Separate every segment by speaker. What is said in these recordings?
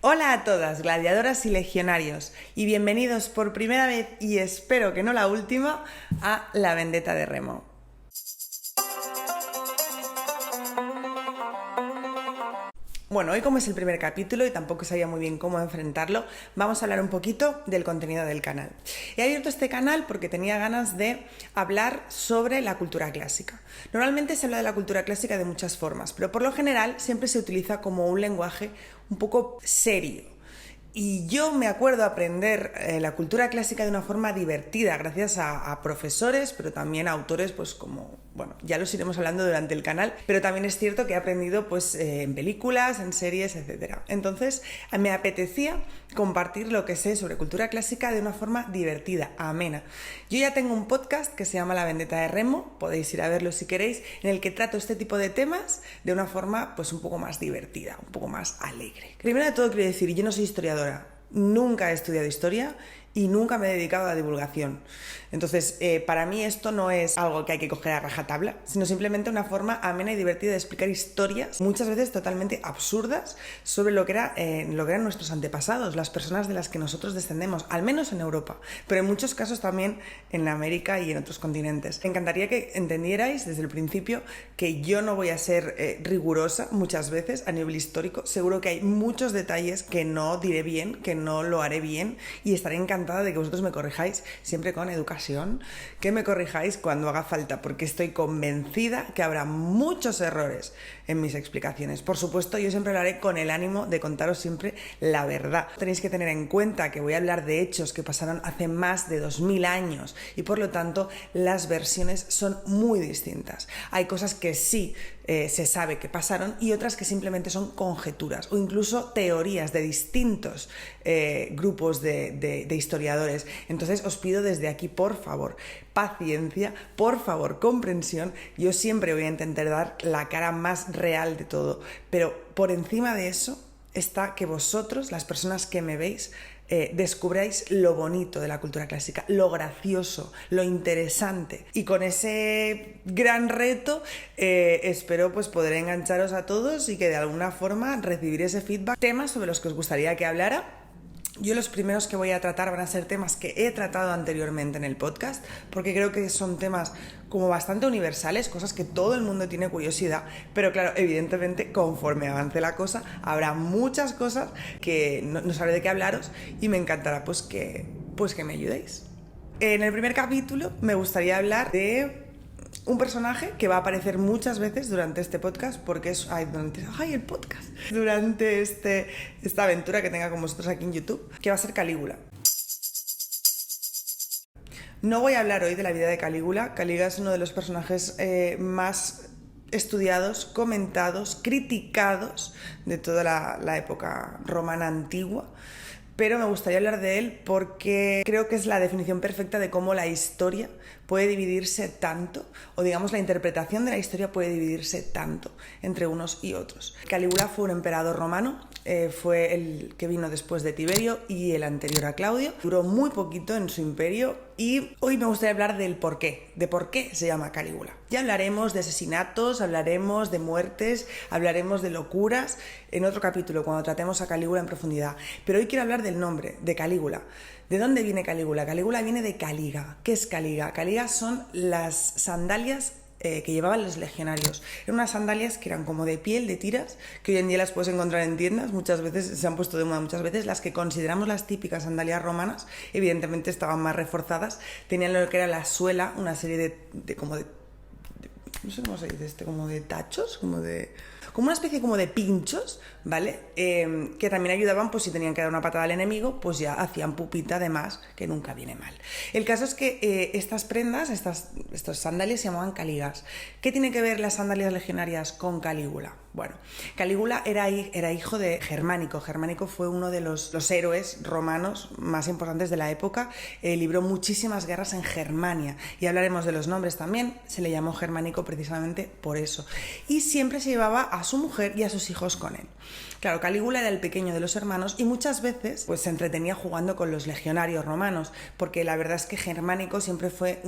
Speaker 1: Hola a todas, gladiadoras y legionarios, y bienvenidos por primera vez, y espero que no la última, a La Vendetta de Remo. Bueno, hoy como es el primer capítulo y tampoco sabía muy bien cómo enfrentarlo, vamos a hablar un poquito del contenido del canal. He abierto este canal porque tenía ganas de hablar sobre la cultura clásica. Normalmente se habla de la cultura clásica de muchas formas, pero por lo general siempre se utiliza como un lenguaje un poco serio. Y yo me acuerdo aprender la cultura clásica de una forma divertida, gracias a profesores, pero también a autores, pues como, bueno, ya los iremos hablando durante el canal, pero también es cierto que he aprendido pues en películas, en series, etc. Entonces me apetecía compartir lo que sé sobre cultura clásica de una forma divertida, amena. Yo ya tengo un podcast que se llama La Vendetta de Remo, podéis ir a verlo si queréis, en el que trato este tipo de temas de una forma pues un poco más divertida, un poco más alegre. Primero de todo quiero decir, yo no soy historiadora. Nunca he estudiado historia y nunca me he dedicado a la divulgación. Entonces, para mí esto no es algo que hay que coger a rajatabla, sino simplemente una forma amena y divertida de explicar historias, muchas veces totalmente absurdas, sobre lo que eran nuestros antepasados, las personas de las que nosotros descendemos, al menos en Europa, pero en muchos casos también en América y en otros continentes. Me encantaría que entendierais desde el principio que yo no voy a ser rigurosa muchas veces a nivel histórico. Seguro que hay muchos detalles que no diré bien, que no lo haré bien, y estaré encantada de que vosotros me corrijáis siempre con educación, que me corrijáis cuando haga falta, porque estoy convencida que habrá muchos errores en mis explicaciones. Por supuesto, yo siempre lo haré con el ánimo de contaros siempre la verdad. Tenéis que tener en cuenta que voy a hablar de hechos que pasaron hace más de 2000 años y por lo tanto las versiones son muy distintas. Hay cosas que sí se sabe que pasaron y otras que simplemente son conjeturas o incluso teorías de distintos grupos de historiadores. Entonces os pido desde aquí, por favor, paciencia, por favor, comprensión. Yo siempre voy a intentar dar la cara más real de todo, pero por encima de eso está que vosotros, las personas que me veis, descubráis lo bonito de la cultura clásica, lo gracioso, lo interesante. Y con ese gran reto espero pues poder engancharos a todos y que de alguna forma recibir ese feedback. Temas sobre los que os gustaría que hablara. Yo los primeros que voy a tratar van a ser temas que he tratado anteriormente en el podcast, porque creo que son temas como bastante universales, cosas que todo el mundo tiene curiosidad, pero claro, evidentemente conforme avance la cosa habrá muchas cosas que no sabré de qué hablaros y me encantará pues que me ayudéis. En el primer capítulo me gustaría hablar de un personaje que va a aparecer muchas veces durante este podcast, porque es durante esta aventura que tenga con vosotros aquí en YouTube, que va a ser Calígula. No voy a hablar hoy de la vida de Calígula. Calígula es uno de los personajes más estudiados, comentados, criticados de toda la época romana antigua. Pero me gustaría hablar de él porque creo que es la definición perfecta de cómo la historia puede dividirse tanto, o digamos la interpretación de la historia puede dividirse tanto entre unos y otros. Calígula fue un emperador romano, fue el que vino después de Tiberio y el anterior a Claudio. Duró muy poquito en su imperio y hoy me gustaría hablar del porqué, de por qué se llama Calígula. Ya hablaremos de asesinatos, hablaremos de muertes, hablaremos de locuras en otro capítulo cuando tratemos a Calígula en profundidad. Pero hoy quiero hablar del nombre, de Calígula. ¿De dónde viene Calígula? Calígula viene de caliga. ¿Qué es caliga? Caliga son las sandalias que llevaban los legionarios. Eran unas sandalias que eran como de piel, de tiras, que hoy en día las puedes encontrar en tiendas, muchas veces se han puesto de moda, muchas veces las que consideramos las típicas sandalias romanas, evidentemente estaban más reforzadas, tenían lo que era la suela, una serie no sé cómo se dice como de tachos, como una especie como de pinchos, ¿vale? Que también ayudaban, pues si tenían que dar una patada al enemigo, pues ya hacían pupita además, que nunca viene mal. El caso es que estas prendas, estos sandalias se llamaban caligas. ¿Qué tiene que ver las sandalias legionarias con Calígula? Bueno, Calígula era hijo de Germánico. Germánico fue uno de los héroes romanos más importantes de la época. Libró muchísimas guerras en Germania y hablaremos de los nombres también. Se le llamó Germánico precisamente por eso. Y siempre se llevaba a su mujer y a sus hijos con él. Claro, Calígula era el pequeño de los hermanos y muchas veces pues, se entretenía jugando con los legionarios romanos, porque la verdad es que Germánico siempre fue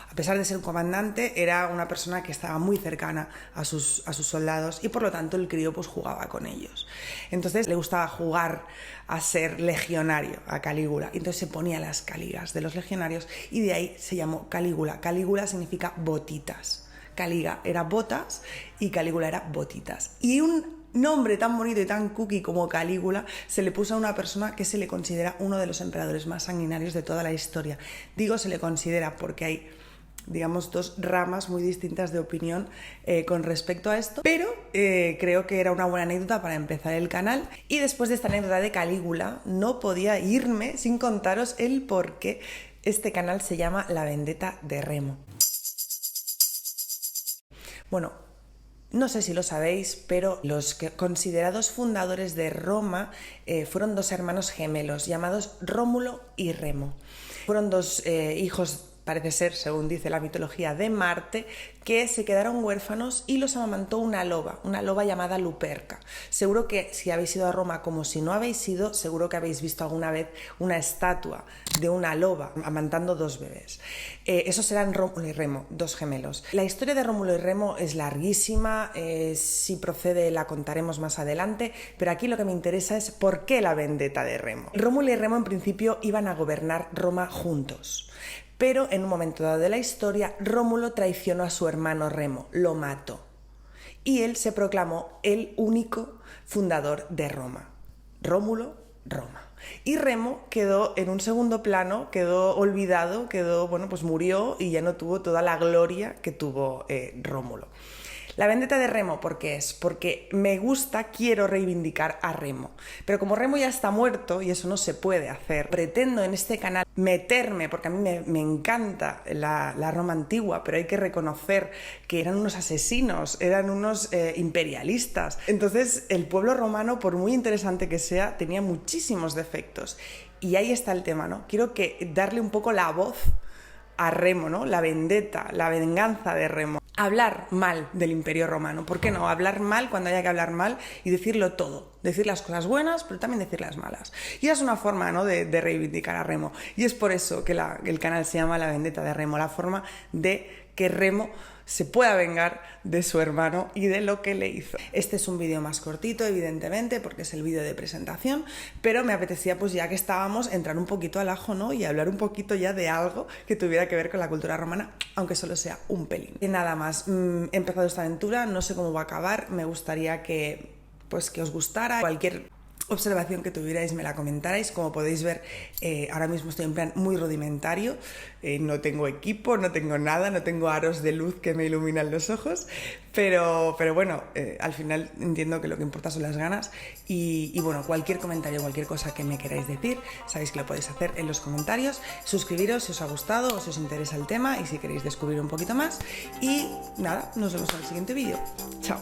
Speaker 1: a pesar de ser un comandante, era una persona que estaba muy cercana a sus soldados y por lo tanto el crío pues jugaba con ellos. Entonces le gustaba jugar a ser legionario, a Calígula. Entonces se ponía las caligas de los legionarios y de ahí se llamó Calígula. Calígula significa botitas. Caliga era botas y Calígula era botitas. Y un nombre tan bonito y tan cookie como Calígula se le puso a una persona que se le considera uno de los emperadores más sanguinarios de toda la historia. Digo se le considera porque hay, digamos, dos ramas muy distintas de opinión con respecto a esto, pero creo que era una buena anécdota para empezar el canal. Y después de esta anécdota de Calígula no podía irme sin contaros el por qué este canal se llama La Vendetta de Remo. Bueno, no sé si lo sabéis, pero los considerados fundadores de Roma fueron dos hermanos gemelos llamados Rómulo y Remo. Fueron dos hijos, parece ser, según dice la mitología, de Marte, que se quedaron huérfanos y los amamantó una loba llamada Luperca. Seguro que si habéis ido a Roma, como si no habéis ido, seguro que habéis visto alguna vez una estatua de una loba amamantando dos bebés. Esos eran Rómulo y Remo, dos gemelos. La historia de Rómulo y Remo es larguísima, si procede la contaremos más adelante, pero aquí lo que me interesa es por qué la vendetta de Remo. Rómulo y Remo en principio iban a gobernar Roma juntos. Pero en un momento dado de la historia, Rómulo traicionó a su hermano Remo, lo mató. Y él se proclamó el único fundador de Roma. Rómulo, Roma. Y Remo quedó en un segundo plano, quedó olvidado, bueno, pues murió y ya no tuvo toda la gloria que tuvo Rómulo. La vendetta de Remo, ¿por qué es? Porque quiero reivindicar a Remo. Pero como Remo ya está muerto y eso no se puede hacer, pretendo en este canal meterme, porque a mí me encanta la Roma antigua, pero hay que reconocer que eran unos asesinos, eran unos imperialistas. Entonces el pueblo romano, por muy interesante que sea, tenía muchísimos defectos. Y ahí está el tema, ¿no? Quiero darle un poco la voz a Remo, ¿no? La vendetta, la venganza de Remo. Hablar mal del Imperio Romano. ¿Por qué no? Hablar mal cuando haya que hablar mal y decirlo todo. Decir las cosas buenas, pero también decir las malas. Y esa es una forma, ¿no?, de reivindicar a Remo. Y es por eso que el canal se llama La Vendetta de Remo. La forma de que Remo se pueda vengar de su hermano y de lo que le hizo. Este es un vídeo más cortito, evidentemente, porque es el vídeo de presentación, pero me apetecía, pues ya que estábamos, entrar un poquito al ajo, ¿no?, y hablar un poquito ya de algo que tuviera que ver con la cultura romana, aunque solo sea un pelín. Y nada más, he empezado esta aventura, no sé cómo va a acabar, me gustaría que os gustara. Cualquier observación que tuvierais me la comentarais. Como podéis ver, ahora mismo estoy en plan muy rudimentario, no tengo equipo, no tengo nada, no tengo aros de luz que me iluminan los ojos, pero bueno, al final entiendo que lo que importa son las ganas y bueno, cualquier comentario, cualquier cosa que me queráis decir, sabéis que lo podéis hacer en los comentarios. Suscribiros si os ha gustado o si os interesa el tema y si queréis descubrir un poquito más, y nada, nos vemos en el siguiente vídeo. Chao.